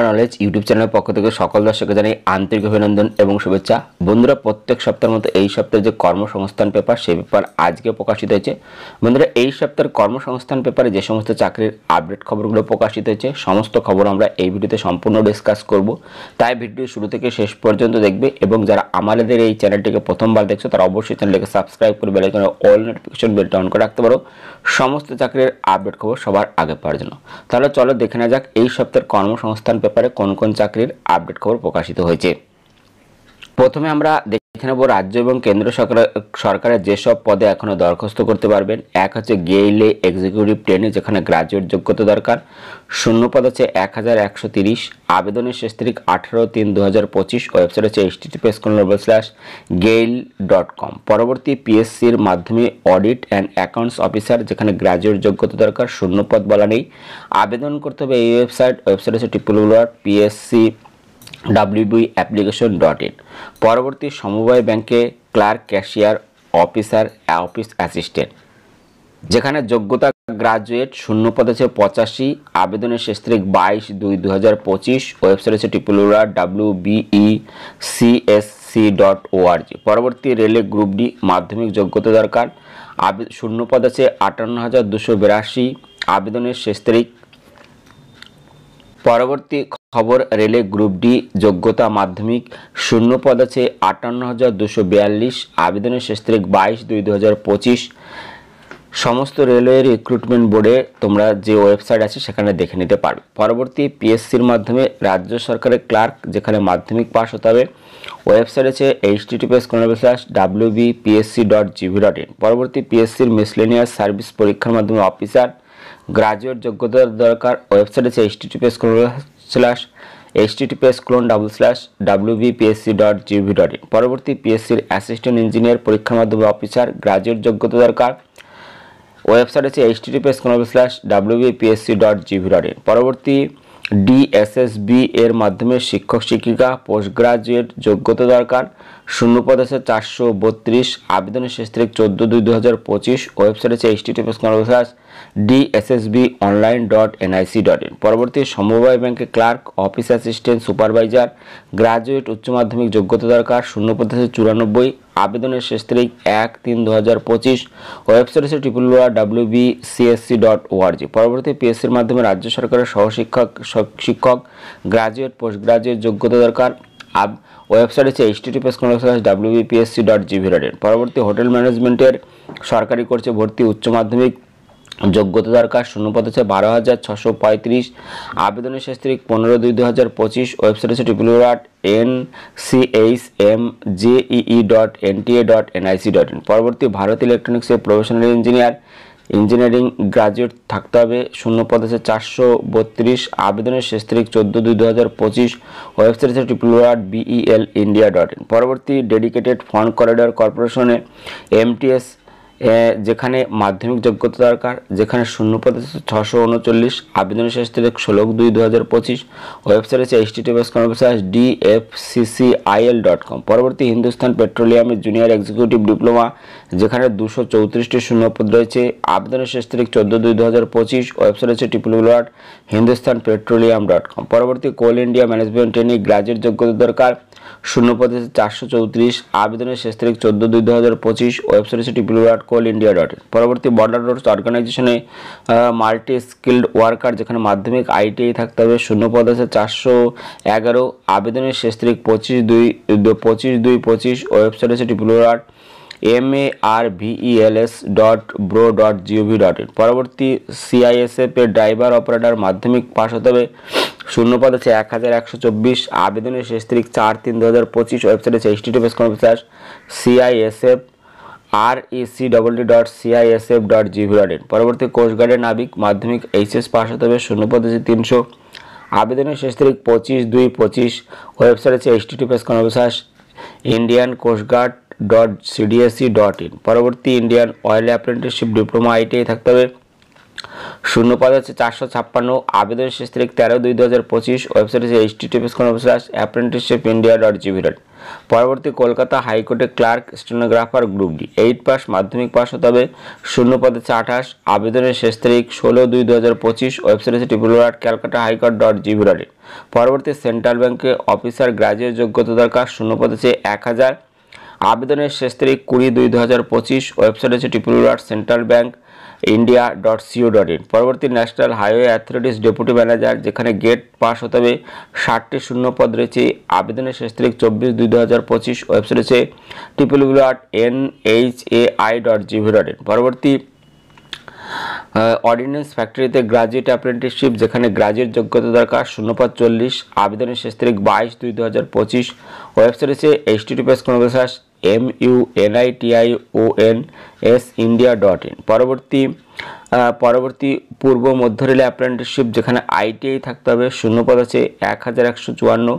Knowledge YouTube চ্যানেলের পক্ষ থেকে সকল দর্শককে জানাই আন্তরিক অভিনন্দন এবং শুভেচ্ছা। বন্ধুরা, প্রত্যেক সপ্তাহের মতো এই সপ্তাহে যে কর্মসংস্থান পেপার সেই পেপার আজকে প্রকাশিত হয়েছে। বন্ধুরা, এই সপ্তাহের কর্মসংস্থান পেপারে যে সমস্ত চাকরির আপডেট খবরগুলো প্রকাশিত হয়েছে সমস্ত খবর আমরা এই ভিডিওতে সম্পূর্ণ ডিসকাস করব। তাই ভিডিও শুরু থেকে শেষ পর্যন্ত দেখবে এবং যারা আমাদের এই চ্যানেলটিকে প্রথমবার দেখছো তারা অবশ্যই চ্যানেলটিকে সাবস্ক্রাইব করে বেল আইকনে অল নোটিফিকেশন বেলটা অন করে রাখতে পারো সমস্ত চাকরির আপডেট খবর সবার আগে পাওয়ার জন্য। তাহলে চলো দেখে নেওয়া যাক এই সপ্তাহের কর্মসংস্থান পেপারে কোন কোন চাকরির আপডেট খবর প্রকাশিত হয়েছে। প্রথমে আমরা দেখে নেব রাজ্য এবং কেন্দ্র সরকারের যেসব পদে এখনও দরখাস্ত করতে পারবেন। এক হচ্ছে গেইলে এক্সিকিউটিভ ট্রেনে, যেখানে গ্রাজুয়েট যোগ্যতা দরকার। শূন্য পদ হচ্ছে 1130। আবেদনের শেষ তারিখ 18/3/2025। ওয়েবসাইট হচ্ছে https://gail.com। পরবর্তী পিএসসির মাধ্যমে অডিট অ্যান্ড অ্যাকাউন্টস অফিসার, যেখানে গ্রাজুয়েট যোগ্যতা দরকার। শূন্য পদ বলা নেই। আবেদন করতে হবে এই ওয়েবসাইট হচ্ছে www.pscwbapplication.in। পরবর্তী সমবায় ব্যাংকে ক্লার্ক, ক্যাশিয়ার, অফিস অ্যাসিস্ট্যান্ট, যেখানে যোগ্যতা গ্রাজুয়েট। শূন্য পদ আছে 85। আবেদনের শেষ তারিখ 22/2/2025। ওয়েবসাইট হচ্ছে www.wbecSC.org। পরবর্তী রেলে গ্রুপ ডি, মাধ্যমিক যোগ্যতা দরকার। শূন্য পদ আছে 58,282। আবেদনের শেষ তারিখ। পরবর্তী খবর রেলে গ্রুপ ডি, যোগ্যতা মাধ্যমিক। শূন্য পদ আছে 58,242। আবেদনের শেষ তারিখ 22/2/2025। সমস্ত রেলওয়ে রিক্রুটমেন্ট বোর্ডে তোমরা যে ওয়েবসাইট আছে সেখানে দেখে নিতে পারবে। পরবর্তী পিএসসির মাধ্যমে রাজ্য সরকারের ক্লার্ক, যেখানে মাধ্যমিক পাস হতে হবে। ওয়েবসাইট আছে https://wbpsc.gv.in। পরবর্তী পিএসসির মিসলেনিয়াস সার্ভিস পরীক্ষার মাধ্যমে অফিসার, গ্রাজুয়েট যোগ্যতা দরকার। ওয়েবসাইট আছে https://wbpsc.gv.in। পরবর্তী পিএসসির অ্যাসিস্ট্যান্ট ইঞ্জিনিয়ার পরীক্ষার মাধ্যমে অফিসার, গ্রাজুয়েট যোগ্যতা দরকার। ওয়েবসাইট আছে https://wbpsc.gv.in। পরবর্তী ডিএসএসবি এর মাধ্যমে শিক্ষক শিক্ষিকা, পোস্ট গ্রাজুয়েট যোগ্যতা দরকার। শূন্য পদ আছে 432। আবেদনের শেষ তারিখ 14/2/2025। ওয়েবসাইট আছে https://dssbonline.nic.in। পরবর্তী সমবায় ব্যাংকে clerk, office assistant, supervisor, graduate উচ্চ মাধ্যমিক যোগ্যতা দরকার। শূন্য পদ আছে 94। আবেদনের শেষ তারিখ 1/3/2025। ওয়েবসাইট আছে www.wcsc.org। পরবর্তী পিএসসির মাধ্যমে রাজ্য সরকারের শিক্ষক, গ্রাজুয়েট, পোস্ট গ্রাজুয়েট যোগ্যতা দরকার। ওয়েবসাইট আছে https://wbpsc.gv.in। পরবর্তী হোটেল ম্যানেজমেন্টের সরকারি কোর্সে ভর্তি, উচ্চ মাধ্যমিক যোগ্যতা দরকার। শূন্য পদ আছে 12,635। আবেদনের শেষ তারিখ 15/2/2025। ওয়েবসাইট আছে www.nchmjee.nta.nic.in। পরবর্তী ভারত ইলেকট্রনিক্সের প্রফেশনাল ইঞ্জিনিয়ারিং গ্রাজুয়েট থাকতে হবে। শূন্য পদ আছে 432। আবেদনের শেষ তারিখ 14/2/2025। ওয়েবসাইট আছে www.belindia.in। পরবর্তী ডেডিকেটেড ফান্ড করিডর কর্পোরেশনে এমটিএস, যেখানে মাধ্যমিক যোগ্যতা দরকার, যেখানে শূন্য পদ আছে 639। আবেদনের শেষ তারিখ 16/2/2025। ওয়েবসাইট আছে https://dfccil.com। পরবর্তী হিন্দুস্তান পেট্রোলিয়ামের জুনিয়র এক্সিকিউটিভ ডিপ্লোমা, যেখানে 234টি শূন্যপদ রয়েছে। আবেদনের শেষ তারিখ 14/2/2025। ওয়েবসাইট আছে www.hindustanpetroleum.com। পরবর্তী কোল ইন্ডিয়া ম্যানেজমেন্ট ট্রেনিং, গ্রাজুয়েট যোগ্যতা দরকার। শূন্য পদ আছে 434। আবেদনের শেষ তারিখ 14/2/2025। ওয়েবসাইট আছে www.coalindia.in। পরবর্তী বর্ডার রোডস অর্গানাইজেশনে মাল্টি স্কিল্ড ওয়ার্কার, যেখানে মাধ্যমিক আইটিআই থাকতে হবে। শূন্য পদ আছে 411। আবেদনের শেষ তারিখ 25/2/25। ওয়েবসাইট আছে www.marvels.bro.gov.in। পরবর্তী সিআইএসএফ এর ড্রাইভার অপারেটর, মাধ্যমিক পাস হতে হবে। শূন্য পদ আছে 1124। আবেদনের শেষ তারিখ 4/3/2025। ওয়েবসাইট আছে https://recc.cisf.gv.in। পরবর্তী কোস্টগার্ডের নাবিক, মাধ্যমিক এইচএস পাস হতে হবে। শূন্য পদ আছে 300। আবেদনের শেষ তারিখ 25/2/25। ওয়েবসাইট আছে https://indiancoastguard.cdsc.in। পরবর্তী Indian oil apprenticeship diploma ITI থাকতে হবে। শূন্যপদ হচ্ছে 456, আবেদনের শেষ তারিখ 13/2/2025, ওয়েবসাইট হচ্ছে https://apprenticeshipindia.gov.in। পরবর্তী কলকাতা হাইকোর্টে clerk stenographer group D 8 pass, মাধ্যমিক পাস হতে হবে। শূন্যপদ হচ্ছে 28, আবেদনের শেষ তারিখ 16/2/2025, ওয়েবসাইট হচ্ছে www.calcuttahighcourt.gov.in। পরবর্তী সেন্ট্রাল ব্যাংকে অফিসার গ্রাজুয়েট যোগ্যতা দরকার। শূন্যপদ হচ্ছে 1000, আবেদনের শেষ তারিখ 20/2/2025, ওয়েবসাইট হচ্ছে www.centralbankindia.co.in। পরবর্তী ন্যাশনাল হাইওয়ে অ্যাথরিটিস ডেপুটি ম্যানেজার, যেখানে গেট পাস হতে হবে। 60টি শূন্যপদ রয়েছে, আবেদনের শেষ তারিখ 24/2/2025, ওয়েবসাইট হচ্ছে www.nhai.gov.in। পরবর্তী অর্ডিন্যান্স ফ্যাক্টরিতে গ্রাজুয়েট অ্যাপ্রেন্টিসশিপ, যেখানে গ্রাজুয়েট যোগ্যতা দরকার। শূন্যপদ 40, আবেদনের শেষ তারিখ 22/2/2025, ওয়েবসাইট হচ্ছে https://munitionsIndia.in। পরবর্তী পূর্ব মধ্য রেলে অ্যাপ্রেন্টিসশিপ, যেখানে আইটিআই থাকতে হবে। শূন্যপদ আছে 1154,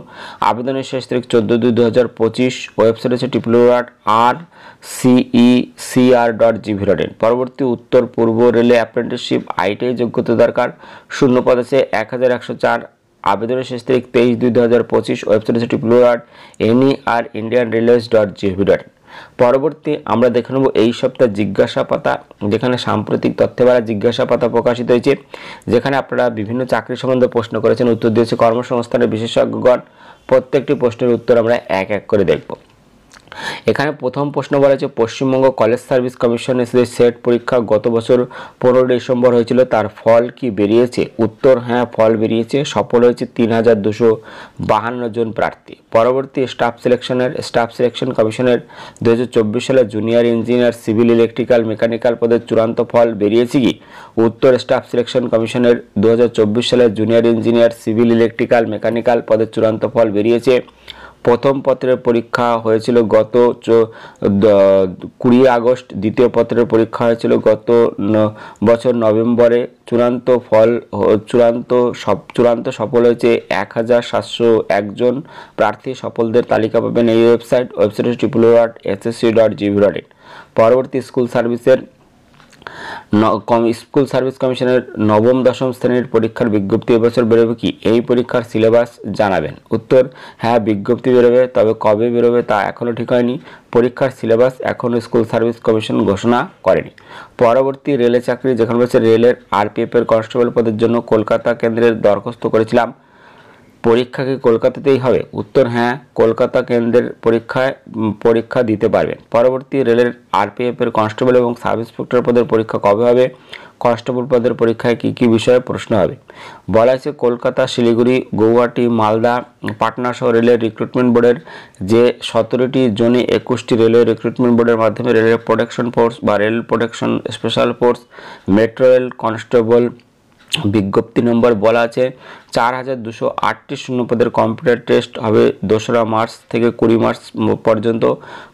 আবেদনের শেষ তারিখ 14/2/2025, ওয়েবসাইট হচ্ছে www.rececr.gov.in। পরবর্তী উত্তর পূর্ব রেলে অ্যাপ্রেন্টিসশিপ, আইটিআই যোগ্যতা দরকার। শূন্যপদ আছে 1104, আবেদনের শেষ তারিখ 23/2/2025, ওয়েবসাইট হচ্ছে www.nerIndianrailways.gov.in। পরবর্তী আমরা দেখে নেব এই সপ্তাহ জিজ্ঞাসা পাতা, যেখানে সাম্প্রতিক তথ্যবারা জিজ্ঞাসা পাতা প্রকাশিত হয়েছে, যেখানে আপনারা বিভিন্ন চাকরি সম্বন্ধে প্রশ্ন করেছেন, উত্তর দিয়েছে কর্মসংস্থানের বিশেষজ্ঞগণ। প্রত্যেকটি প্রশ্নের উত্তর আমরা এক এক করে দেখব। এখানে প্রথম প্রশ্ন বলা হয়েছে, পশ্চিমবঙ্গ কলেজ সার্ভিস কমিশনের যে সেট পরীক্ষা গত বছর 15 ডিসেম্বর হয়েছিল, তার ফল কি বেরিয়েছে? উত্তর হ্যাঁ, ফল বেরিয়েছে। সফল হয়েছে 3252 জন প্রার্থী। পরবর্তী স্টাফ সিলেকশন কমিশনের 2024 সালে junior engineer civil electrical mechanical পদের চূড়ান্ত ফল বেরিয়েছে কি? উত্তর স্টাফ সিলেকশন কমিশনের 2024 সালে junior engineer civil electrical mechanical পদের চূড়ান্ত ফল বেরিয়েছে। প্রথম পত্রের পরীক্ষা হয়েছিল গত 20 আগস্ট, দ্বিতীয় পত্রের পরীক্ষা হয়েছিল গত বছর নভেম্বরে। চূড়ান্ত সফল হয়েছে 1701 জন প্রার্থী। সফলদের তালিকা পাবেন এই ওয়েবসাইট www.ssc.gov.in। পরবর্তী স্কুল সার্ভিস কমিশনের নবম দশম শ্রেণীর পরীক্ষার বিজ্ঞপ্তি এবছর বেরোবে কি? এই পরীক্ষার সিলেবাস জানাবেন। উত্তর হ্যাঁ, বিজ্ঞপ্তি বেরোবে, তবে কবে বেরোবে তা এখনও ঠিক হয়নি। পরীক্ষার সিলেবাস এখনও স্কুল সার্ভিস কমিশন ঘোষণা করেনি। পরবর্তী রেলে চাকরি, যেখানে বলছে রেলের আরপিএফ এর কনস্টেবল পদের জন্য কলকাতা কেন্দ্রের দরখাস্ত করেছিলাম, পরীক্ষা কি কলকাতাতেই হবে? উত্তর হ্যাঁ, কলকাতা কেন্দ্রের পরীক্ষা দিতে পারবেন। পরবর্তী রেলের আরপিএফ এর কনস্টেবল এবং সাব ইন্সপেক্টর পদের পরীক্ষা কবে হবে? কনস্টেবল পদের পরীক্ষায় কি কি বিষয়ে প্রশ্ন হবে? বলা হয়েছে কলকাতা, শিলিগুড়ি, গৌহাটি, মালদা, পাটনা সহ রেলের রিক্রুটমেন্ট বোর্ডের যে 17টি জোনে 21টি রেলওয়ে রিক্রুটমেন্ট বোর্ডের মাধ্যমে রেলের প্রোটেকশন ফোর্স বা rail protection special force, metro rail constable বিজ্ঞপ্তি নম্বর বলা আছে 4208টি শূন্যপদের কম্পিউটার টেস্ট হবে 2রা মার্চ থেকে 20 মার্চ পর্যন্ত।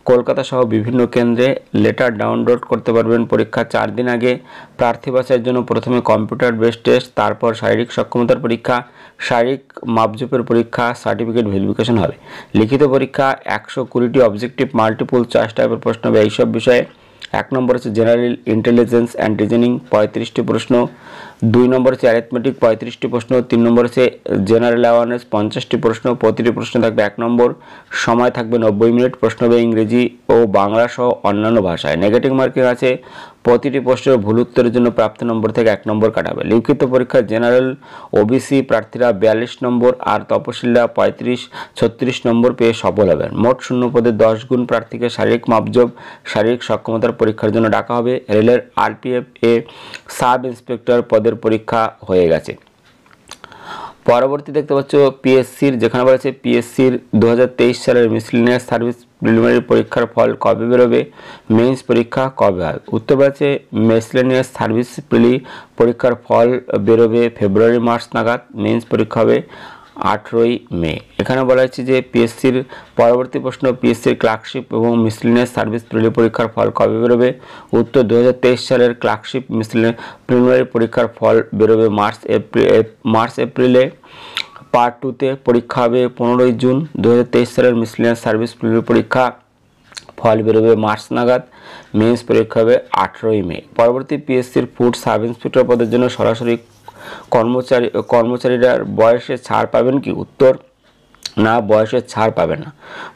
কলকাতা সহ বিভিন্ন কেন্দ্রে লেটার ডাউনলোড করতে পারবেন পরীক্ষা 4 দিন আগে। প্রার্থী বাছাইয়ের জন্য প্রথমে কম্পিউটার বেসড টেস্ট, তারপর শারীরিক সক্ষমতার পরীক্ষা, শারীরিক মাপজোপের পরীক্ষা, সার্টিফিকেট ভেরিফিকেশন হবে। লিখিত পরীক্ষা 120টি অবজেক্টিভ মাল্টিপল চয়েস টাইপের প্রশ্ন হবে এইসব বিষয়ে। 1 নম্বর হচ্ছে জেনারেল ইন্টেলিজেন্স অ্যান্ড রিজনিং 35টি প্রশ্ন, 2 নম্বর হচ্ছে অ্যারিথমেটিক 35টি প্রশ্ন, 3 নম্বর হচ্ছে জেনারেল অ্যাওয়ারনেস 50টি প্রশ্ন। প্রতিটি প্রশ্ন থাকবে 1 নম্বর, সময় থাকবে 90 মিনিট। প্রশ্ন হবে ইংরেজি ও বাংলা সহ অন্যান্য ভাষায়। নেগেটিভ মার্কিং আছে, প্রতিটি প্রশ্নের ভুল উত্তরের জন্য প্রাপ্ত নম্বর থেকে 1 নম্বর কাটাবে। লিখিত পরীক্ষা জেনারেল ওবিসি প্রার্থীরা 42 নম্বর আর তপশিলরা 36 নম্বর পেয়ে সফল হবেন। মোট শূন্যপদে 10 গুণ প্রার্থীকে শারীরিক মাপজোপ, শারীরিক সক্ষমতার পরীক্ষার জন্য ডাকা হবে। রেলের আরপিএফ এ সাব ইন্সপেক্টর পদের পরীক্ষা হয়ে গেছে। পরবর্তী দেখতে পাচ্ছ পিএসসির, যেখানে বলা আছে পিএসসির 2023 সালের মিসলিনিয়াস সার্ভিস প্রিলিমিনারি পরীক্ষার ফল কবে বেরোবে? মেইনস পরীক্ষা কবে হয়? উত্তর আছে মিসলিনিয়াস সার্ভিস পরীক্ষার ফল বেরোবে ফেব্রুয়ারি মার্চ নাগাদ। মেইনস পরীক্ষা হবে 18ই মে। এখানে বলা হয়েছে যে পিএসসির পরবর্তী প্রশ্ন, পিএসসির ক্লার্কশিপ এবং মিসলিনিয়াস সার্ভিস পরীক্ষার ফল কবে বেরোবে? উত্তর 2023 সালের ক্লার্কশিপ প্রিলিমিনারি পরীক্ষার ফল বেরোবে মার্চ এপ্রিলে। পার্ট 2তে পরীক্ষা হবে 15ই জুন। 2023 সালের মিসলিনিয়াস সার্ভিস পরীক্ষা ফল বেরোবে মার্চ নাগাদ। মেন্স পরীক্ষা হবে 18ই মে। পরবর্তী পিএসসির ফুড সাব ইন্সপেক্টর পদের জন্য সরাসরি কর্মচারীরা বয়সে ছাড় পাবেন কি? উত্তর না, বয়সের ছাড় পাবে না।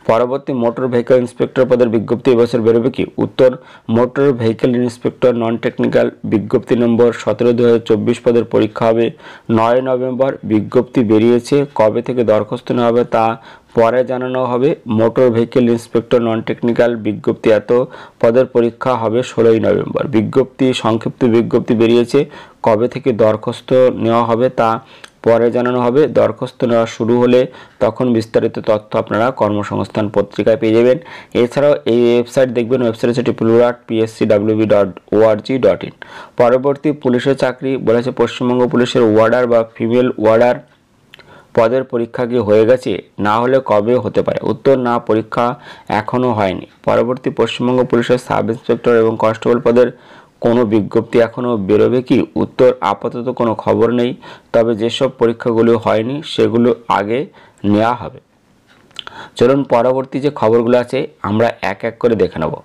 পরবর্তী মোটর ভেহিকল ইন্সপেক্টর পদের বিজ্ঞপ্তি এবছর বেরোবে কি? উত্তর motor vehicle inspector non technical বিজ্ঞপ্তি নম্বর 17/2024 পদের পরীক্ষা হবে 9 নভেম্বর। বিজ্ঞপ্তি বেরিয়েছে, কবে থেকে দরখাস্ত নেওয়া হবে তা পরে জানানো হবে। Motor vehicle inspector non technical বিজ্ঞপ্তি এত পদের পরীক্ষা হবে 16ই নভেম্বর। সংক্ষিপ্ত বিজ্ঞপ্তি বেরিয়েছে, কবে থেকে দরখাস্ত নেওয়া হবে তা পরে জানানো হবে। দরখাস্ত নেওয়া শুরু হলে তখন বিস্তারিত তথ্য আপনারা কর্মসংস্থান পত্রিকায় পেয়ে যাবেন। এছাড়াও এই ওয়েবসাইট দেখবেন, ওয়েবসাইট হচ্ছে www.pscwb.org.in। পরবর্তী পুলিশের চাকরি বলেছে পশ্চিমবঙ্গ পুলিশের ওয়ার্ডার বা ফিমেল ওয়ার্ডার পদের পরীক্ষা কি হয়ে গেছে? না হলে কবে হতে পারে? উত্তর না, পরীক্ষা এখনও হয়নি। পরবর্তী পশ্চিমবঙ্গ পুলিশের সাব ইন্সপেক্টর এবং কনস্টেবল পদের কোনো বিজ্ঞপ্তি এখনও বেরোবে কি? উত্তর আপাতত কোনো খবর নেই, তবে যেসব পরীক্ষাগুলো হয়নি সেগুলো আগে নেওয়া হবে। চলুন পরবর্তী যে খবরগুলো আছে আমরা এক এক করে দেখে নেব।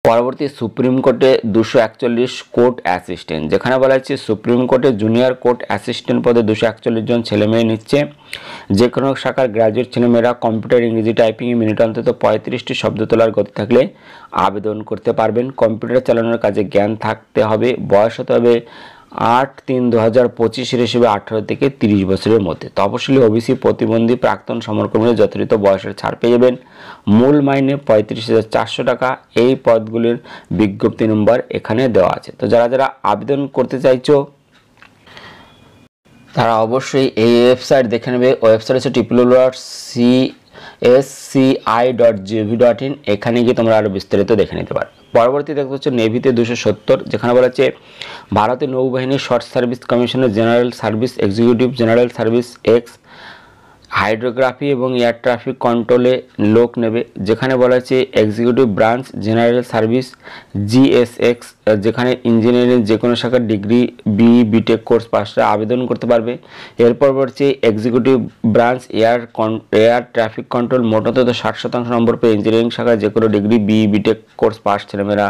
পরবর্তী সুপ্রিম কোর্টে 241 কোর্ট অ্যাসিস্ট্যান্ট, যেখানে বলা হচ্ছে সুপ্রিম কোর্টে জুনিয়র কোর্ট অ্যাসিস্ট্যান্ট পদে 241 জন ছেলেমেয়ে নিচ্ছে। যে কোনো শাখার গ্র্যাজুয়েট ছেলেমেয়েরা কম্পিউটার, ইংরেজি টাইপিংয়ে মিনিট অন্তত 35টি শব্দ তোলার গতি থাকলে আবেদন করতে পারবেন। কম্পিউটার চালানোর কাজে জ্ঞান থাকতে হবে। বয়স হতে হবে 8/3/2025 হিসেবে 18 থেকে 30 বছরের মধ্যে। তপশিলি, ওবিসি, প্রতিবন্ধী, প্রাক্তন সমরকর্মীরা যথাযথ বয়সের ছাড় পেয়ে যাবেন। মূল মাইনে 35,400 টাকা। এই পদগুলির বিজ্ঞপ্তি নম্বর এখানে দেওয়া আছে। তো যারা যারা আবেদন করতে চাইছো তারা অবশ্যই এই ওয়েবসাইট দেখে নেবে। ওয়েবসাইট হচ্ছে www.csci.gov.in। এখানে গিয়ে তোমরা আরও বিস্তারিত দেখে নিতে পারো। পরবর্তী দেখতে হচ্ছে নেভিতে 270, যেখানে বলা হচ্ছে ভারতীয় নৌবাহিনী শর্ট সার্ভিস কমিশনের general service executive, general service x, hydrography এবং এয়ার ট্রাফিক কন্ট্রোলে লোক নেবে। যেখানে বলা হচ্ছে executive branch general service GSX, যেখানে ইঞ্জিনিয়ারিং যে কোনো শাখার ডিগ্রি বিটেক কোর্স পাশে আবেদন করতে পারবে। এরপর হচ্ছে executive branch air traffic control, মোট অন্তত 60% নম্বর পেয়ে ইঞ্জিনিয়ারিং শাখায় যে কোনো ডিগ্রি বিটেক কোর্স পাস ছেলেমেয়েরা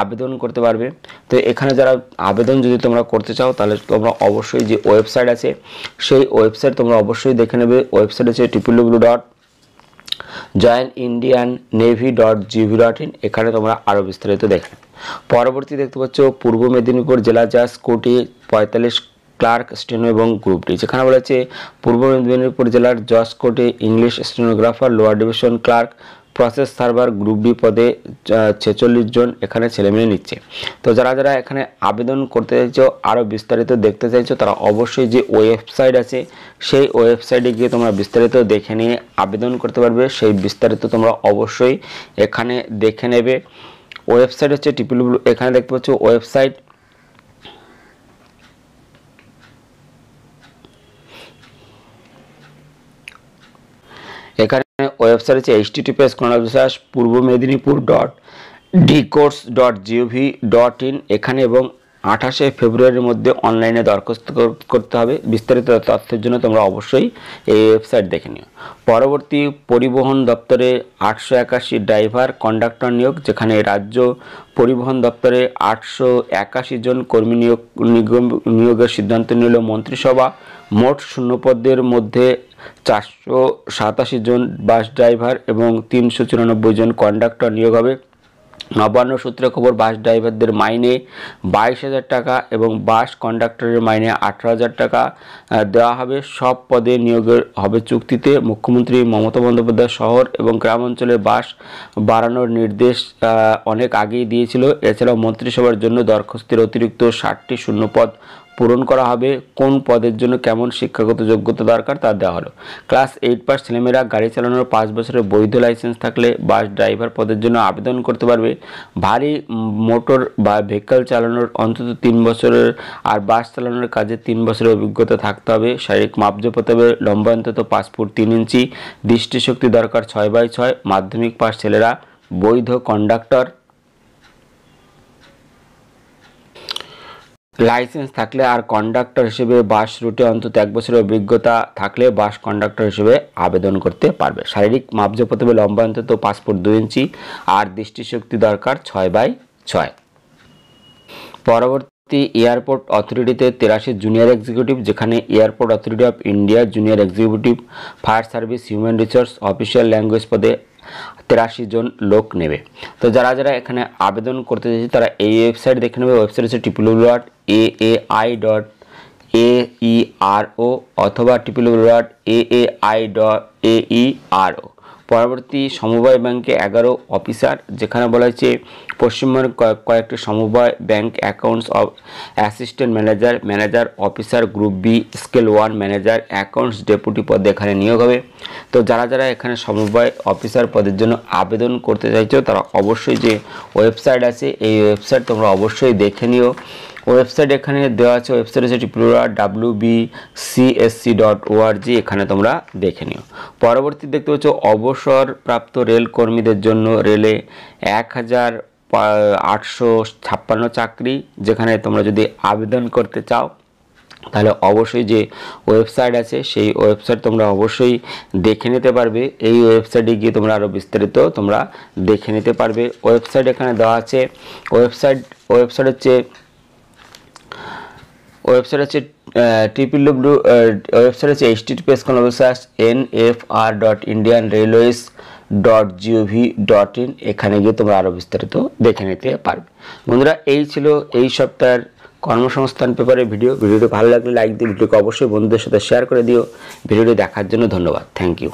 আবেদন করতে পারবে। তো এখানে যারা আবেদন যদি তোমরা করতে চাও তাহলে তোমরা অবশ্যই যে ওয়েবসাইট আছে সেই ওয়েবসাইট তোমরা অবশ্যই দেখে নেবে। ওয়েবসাইট হচ্ছে www.joinindiannavy.gov.in। এখানে তোমরা আরও বিস্তারিত দেখে। পরবর্তী দেখতে পাচ্ছ পূর্ব মেদিনীপুর জেলা জাজ কোর্টে 45 ক্লার্ক, স্টেনো এবং গ্রুপ ডি, যেখানে বলেছে পূর্ব মেদিনীপুর জেলার জজ কোর্টে English stenographer, lower division clerk, process server, group D পদে 46 জন এখানে ছেলেমেয়ে নিচ্ছে। তো যারা যারা এখানে আবেদন করতে চাইছো, আরও বিস্তারিত দেখতে চাইছো, তারা অবশ্যই যে ওয়েবসাইট আছে সেই ওয়েবসাইটে গিয়ে তোমরা বিস্তারিত দেখে নিয়ে আবেদন করতে পারবে। সেই বিস্তারিত তোমরা অবশ্যই এখানে দেখে নেবে। ওয়েবসাইট হচ্ছে এখানে দেখতে পাচ্ছ ওয়েবসাইট এখানে ওয়েবসাইট হচ্ছে https://purboMedinipur.dcourse.gov.in। এখানে এবং 28 ফেব্রুয়ারির মধ্যে অনলাইনে দরখাস্ত করতে হবে। বিস্তারিত তথ্যের জন্য তোমরা অবশ্যই এই ওয়েবসাইট দেখে নিও। পরবর্তী পরিবহন দপ্তরে 881 ড্রাইভার কন্ডাক্টর নিয়োগ, যেখানে রাজ্য পরিবহন দপ্তরে 881 জন কর্মী নিয়োগের সিদ্ধান্ত নিল মন্ত্রিসভা। মোট শূন্যপদের মধ্যে 487 জন বাস ড্রাইভার এবং 394 জন কন্ডাক্টর নিয়োগ হবে। নবান্ন সূত্রে খবর, বাস ড্রাইভারদের মাইনে 22,000 টাকা এবং বাস কন্ডাক্টরের মাইনে 18,000 টাকা দেওয়া হবে। সব পদে নিয়োগের হবে চুক্তিতে। মুখ্যমন্ত্রী মমতা বন্দ্যোপাধ্যায় শহর এবং গ্রাম অঞ্চলে বাস বাড়ানোর নির্দেশ অনেক আগেই দিয়েছিল। এছাড়াও মন্ত্রিসভার জন্য দরখাস্তের অতিরিক্ত 60টি শূন্যপদ পূরণ করা হবে। কোন পদের জন্য কেমন শিক্ষাগত যোগ্যতা দরকার তা দেওয়া হলো। ক্লাস 8 পাস ছেলেমেয়েরা গাড়ি চালানোর 5 বছরের বৈধ লাইসেন্স থাকলে বাস ড্রাইভার পদের জন্য আবেদন করতে পারবে। ভারী মোটর বা ভেহিকল চালানোর অন্তত 3 বছরের আর বাস চালানোর কাজে 3 বছরের অভিজ্ঞতা থাকতে হবে। শারীরিক মাপজোপ হতে হবে, লম্বা অন্তত 5 ফুট 3 ইঞ্চি, দৃষ্টিশক্তি দরকার 6/6, মাধ্যমিক পাস ছেলেরা বৈধ কন্ডাক্টর। লাইসেন্স থাকলে আর কন্ডাক্টর হিসেবে বাস রুটে অন্তত 1 বছরের অভিজ্ঞতা থাকলে বাস কন্ডাক্টর হিসেবে আবেদন করতে পারবে। শারীরিক মাপজোপ হবে লম্বা অন্তত 5 ফুট 2 ইঞ্চি আর দৃষ্টিশক্তি দরকার 6/6। পরবর্তী এয়ারপোর্ট অথরিটিতে 83 জুনিয়র এক্সিকিউটিভ, যেখানে airport authority of India junior executive fire service human resource official language পদে 83 জন লোক নেবে। তো যারা যারা এখানে আবেদন করতে চাইছে তারা এই ওয়েবসাইট দেখে নেবে। ওয়েবসাইট হচ্ছে www.aai.aero অথবা www.aai.aero। পরবর্তী সমবায় ব্যাংকে 11 অফিসার, যেখানে বলা হয়েছে পশ্চিমবঙ্গের কয়েকটি সমবায় bank accounts assistant manager, manager officer group B scale 1 manager accounts deputy পদে এখানে নিয়োগ হবে। তো যারা যারা এখানে সমবায় অফিসার পদের জন্য আবেদন করতে চাইছো তারা অবশ্যই যে ওয়েবসাইট আছে এই ওয়েবসাইট তোমরা অবশ্যই দেখে নিও। ওয়েবসাইট এখানে দেওয়া আছে, ওয়েবসাইট হচ্ছে www.wbcsc.org, এখানে তোমরা দেখে নিও। পরবর্তী দেখতে পাচ্ছ অবসরপ্রাপ্ত রেল কর্মীদের জন্য রেলে 1856 চাকরি, যেখানে তোমরা যদি আবেদন করতে চাও তাহলে অবশ্যই যে ওয়েবসাইট আছে সেই ওয়েবসাইট তোমরা অবশ্যই দেখে নিতে পারবে। এই ওয়েবসাইটে গিয়ে তোমরা আরও বিস্তারিত তোমরা দেখে নিতে পারবে। ওয়েবসাইট এখানে দেওয়া আছে। ওয়েবসাইট হচ্ছে https://nfr.indianrailways.gov.in, এখানে গিয়ে তোমরা আরও বিস্তারিত দেখে নিতে পারবে। বন্ধুরা, এই ছিল এই সপ্তাহের কর্মসংস্থান পেপারের ভিডিওটি ভালো লাগলে লাইক দিয়ে ভিডিওকে অবশ্যই বন্ধুদের সাথে শেয়ার করে দিও। ভিডিওটি দেখার জন্য ধন্যবাদ। Thank you.